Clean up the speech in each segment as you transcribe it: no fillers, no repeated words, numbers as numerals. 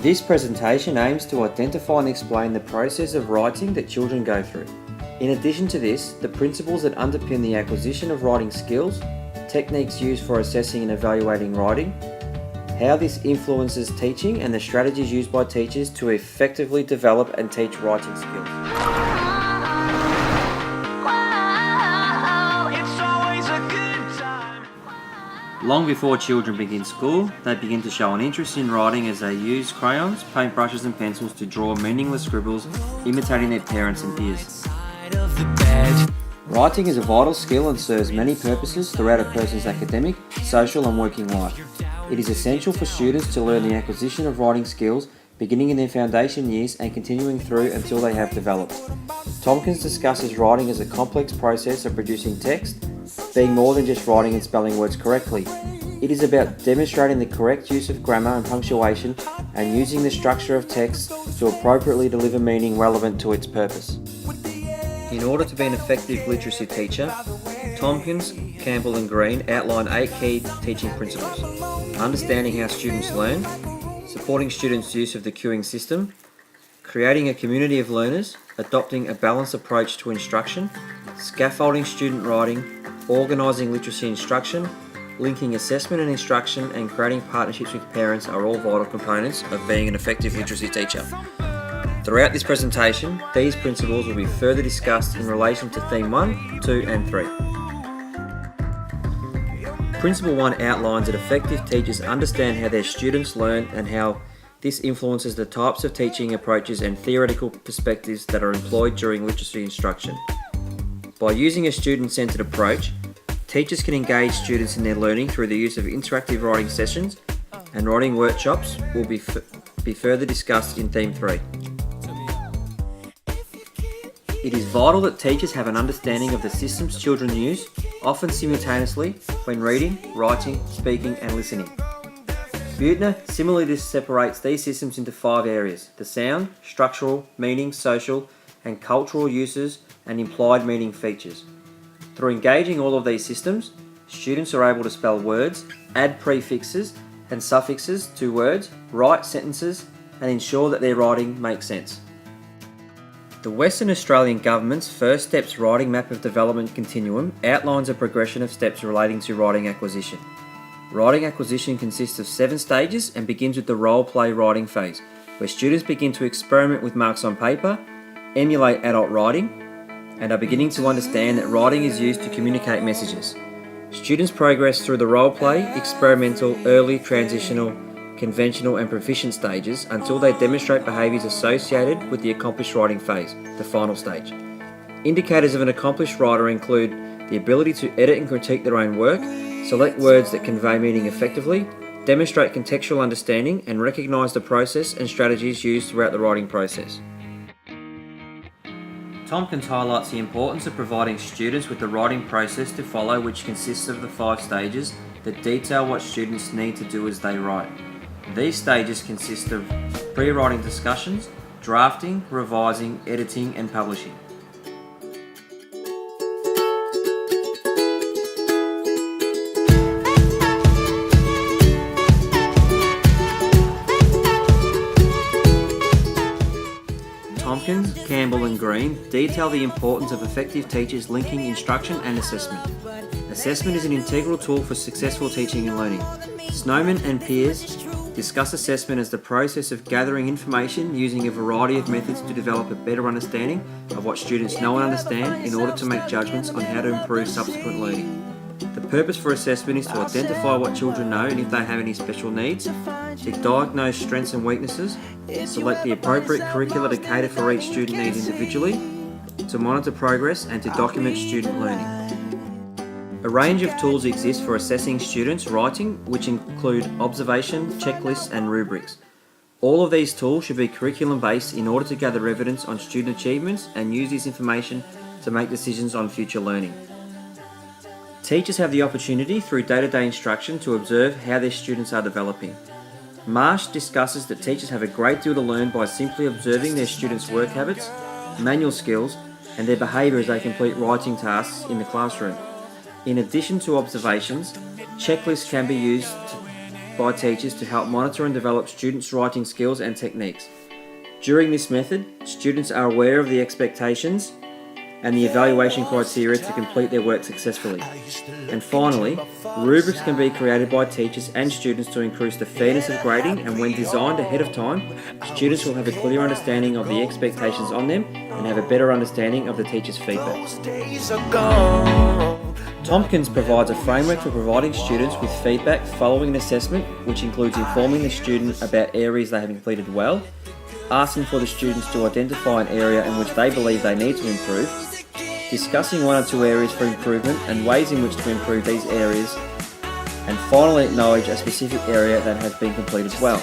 This presentation aims to identify and explain the process of writing that children go through. In addition to this, the principles that underpin the acquisition of writing skills, techniques used for assessing and evaluating writing, how this influences teaching and the strategies used by teachers to effectively develop and teach writing skills. Long before children begin school, they begin to show an interest in writing as they use crayons, paintbrushes and pencils to draw meaningless scribbles, imitating their parents and peers. Writing is a vital skill and serves many purposes throughout a person's academic, social and working life. It is essential for students to learn the acquisition of writing skills beginning in their foundation years and continuing through until they have developed. Tompkins discusses writing as a complex process of producing text, being more than just writing and spelling words correctly. It is about demonstrating the correct use of grammar and punctuation and using the structure of text to appropriately deliver meaning relevant to its purpose. In order to be an effective literacy teacher, Tompkins, Campbell and Green outline 8 key teaching principles: understanding how students learn, supporting students' use of the cueing system, creating a community of learners, adopting a balanced approach to instruction, scaffolding student writing, organising literacy instruction, linking assessment and instruction, and creating partnerships with parents are all vital components of being an effective literacy teacher. Throughout this presentation, these principles will be further discussed in relation to Theme 1, 2 and 3. Principle 1 outlines that effective teachers understand how their students learn and how this influences the types of teaching approaches and theoretical perspectives that are employed during literacy instruction. By using a student-centered approach, teachers can engage students in their learning through the use of interactive writing sessions, and writing workshops will be further discussed in Theme 3. It is vital that teachers have an understanding of the systems children use, often simultaneously, when reading, writing, speaking and listening. Buettner similarly separates these systems into 5 areas: the sound, structural, meaning, social and cultural uses and implied meaning features. Through engaging all of these systems, students are able to spell words, add prefixes and suffixes to words, write sentences and ensure that their writing makes sense. The Western Australian Government's First Steps Writing Map of Development Continuum outlines a progression of steps relating to writing acquisition. Writing acquisition consists of 7 stages and begins with the role-play writing phase, where students begin to experiment with marks on paper, emulate adult writing, and are beginning to understand that writing is used to communicate messages. Students progress through the role-play, experimental, early, transitional, conventional and proficient stages until they demonstrate behaviours associated with the accomplished writing phase, the final stage. Indicators of an accomplished writer include the ability to edit and critique their own work, select words that convey meaning effectively, demonstrate contextual understanding and recognise the process and strategies used throughout the writing process. Tompkins highlights the importance of providing students with the writing process to follow, which consists of the 5 stages that detail what students need to do as they write. These stages consist of pre-writing discussions, drafting, revising, editing and publishing. Tompkins, Campbell and Green detail the importance of effective teachers linking instruction and assessment. Assessment is an integral tool for successful teaching and learning. Snowman and Peers discuss assessment as the process of gathering information using a variety of methods to develop a better understanding of what students know and understand in order to make judgments on how to improve subsequent learning. The purpose for assessment is to identify what children know and if they have any special needs, to diagnose strengths and weaknesses, select the appropriate curricula to cater for each student needs individually, to monitor progress and to document student learning. A range of tools exist for assessing students' writing, which include observation, checklists and rubrics. All of these tools should be curriculum-based in order to gather evidence on student achievements and use this information to make decisions on future learning. Teachers have the opportunity through day-to-day instruction to observe how their students are developing. Marsh discusses that teachers have a great deal to learn by simply observing their students' work habits, manual skills and their behaviour as they complete writing tasks in the classroom. In addition to observations, checklists can be used by teachers to help monitor and develop students' writing skills and techniques. During this method, students are aware of the expectations and the evaluation criteria to complete their work successfully. And finally, rubrics can be created by teachers and students to increase the fairness of grading, and when designed ahead of time, students will have a clear understanding of the expectations on them and have a better understanding of the teacher's feedback. Tompkins provides a framework for providing students with feedback following an assessment, which includes informing the student about areas they have completed well, asking for the students to identify an area in which they believe they need to improve, discussing one or two areas for improvement and ways in which to improve these areas, and finally acknowledge a specific area that has been completed well.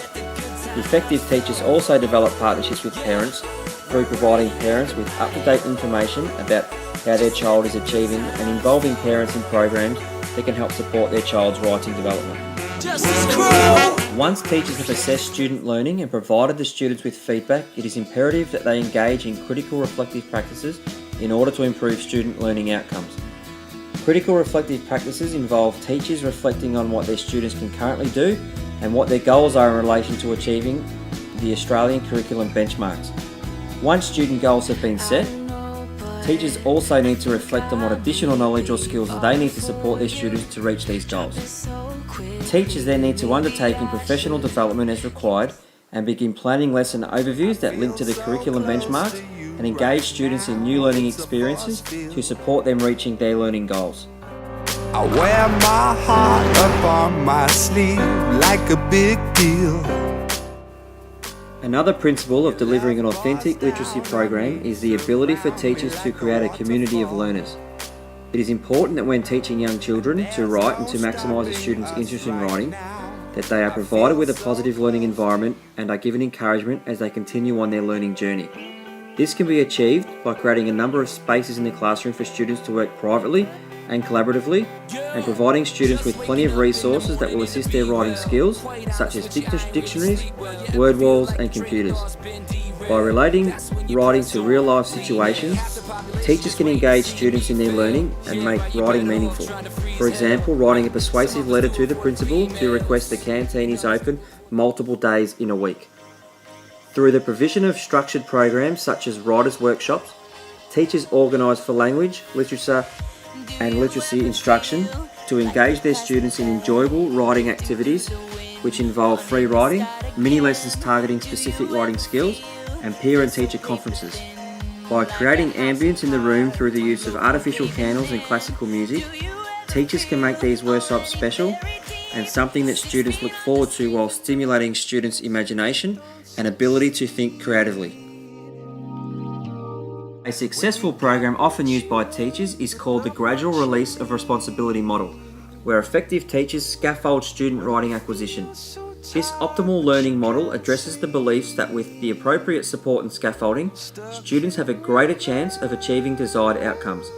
Effective teachers also develop partnerships with parents through providing parents with up-to-date information about how their child is achieving and involving parents in programs that can help support their child's writing development. Once teachers have assessed student learning and provided the students with feedback, it is imperative that they engage in critical reflective practices in order to improve student learning outcomes. Critical reflective practices involve teachers reflecting on what their students can currently do and what their goals are in relation to achieving the Australian curriculum benchmarks. Once student goals have been set, teachers also need to reflect on what additional knowledge or skills they need to support their students to reach these goals. Teachers then need to undertake in professional development as required and begin planning lesson overviews that link to the curriculum benchmarks and engage students in new learning experiences to support them reaching their learning goals. I wear my heart up on my sleeve like a big deal. Another principle of delivering an authentic literacy program is the ability for teachers to create a community of learners. It is important that when teaching young children to write and to maximise a student's interest in writing, that they are provided with a positive learning environment and are given encouragement as they continue on their learning journey. This can be achieved by creating a number of spaces in the classroom for students to work privately and collaboratively, and providing students with plenty of resources that will assist their writing skills, such as dictionaries, word walls and computers. By relating writing to real-life situations, teachers can engage students in their learning and make writing meaningful. For example, writing a persuasive letter to the principal to request the canteen is open multiple days in a week. Through the provision of structured programs such as writers' workshops, teachers organise for language, literature and literacy instruction to engage their students in enjoyable writing activities which involve free writing, mini lessons targeting specific writing skills, and peer and teacher conferences. By creating ambience in the room through the use of artificial candles and classical music, teachers can make these workshops special and something that students look forward to while stimulating students' imagination and ability to think creatively. A successful program often used by teachers is called the gradual release of responsibility model, where effective teachers scaffold student writing acquisition. This optimal learning model addresses the beliefs that with the appropriate support and scaffolding, students have a greater chance of achieving desired outcomes.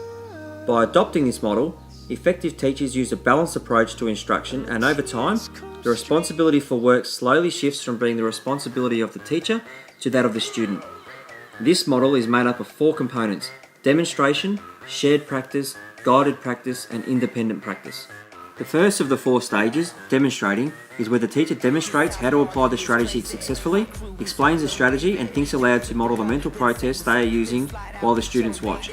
By adopting this model, effective teachers use a balanced approach to instruction, and over time, the responsibility for work slowly shifts from being the responsibility of the teacher to that of the student. This model is made up of 4 components: demonstration, shared practice, guided practice, and independent practice. The first of the 4 stages, demonstrating, is where the teacher demonstrates how to apply the strategy successfully, explains the strategy, and thinks aloud to model the mental process they are using while the students watch.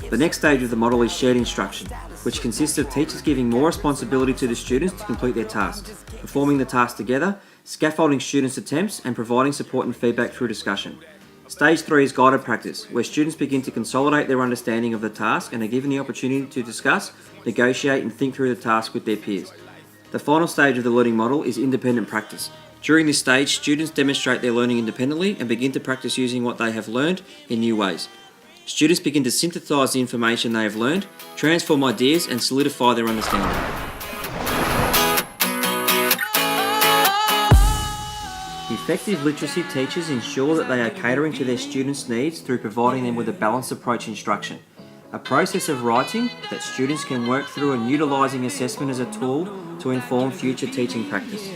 The next stage of the model is shared instruction, which consists of teachers giving more responsibility to the students to complete their tasks, performing the task together, scaffolding students' attempts, and providing support and feedback through discussion. Stage 3 is guided practice, where students begin to consolidate their understanding of the task and are given the opportunity to discuss, negotiate, and think through the task with their peers. The final stage of the learning model is independent practice. During this stage, students demonstrate their learning independently and begin to practice using what they have learned in new ways. Students begin to synthesise the information they have learned, transform ideas, and solidify their understanding. Effective literacy teachers ensure that they are catering to their students' needs through providing them with a balanced approach instruction, a process of writing that students can work through, and utilising assessment as a tool to inform future teaching practice.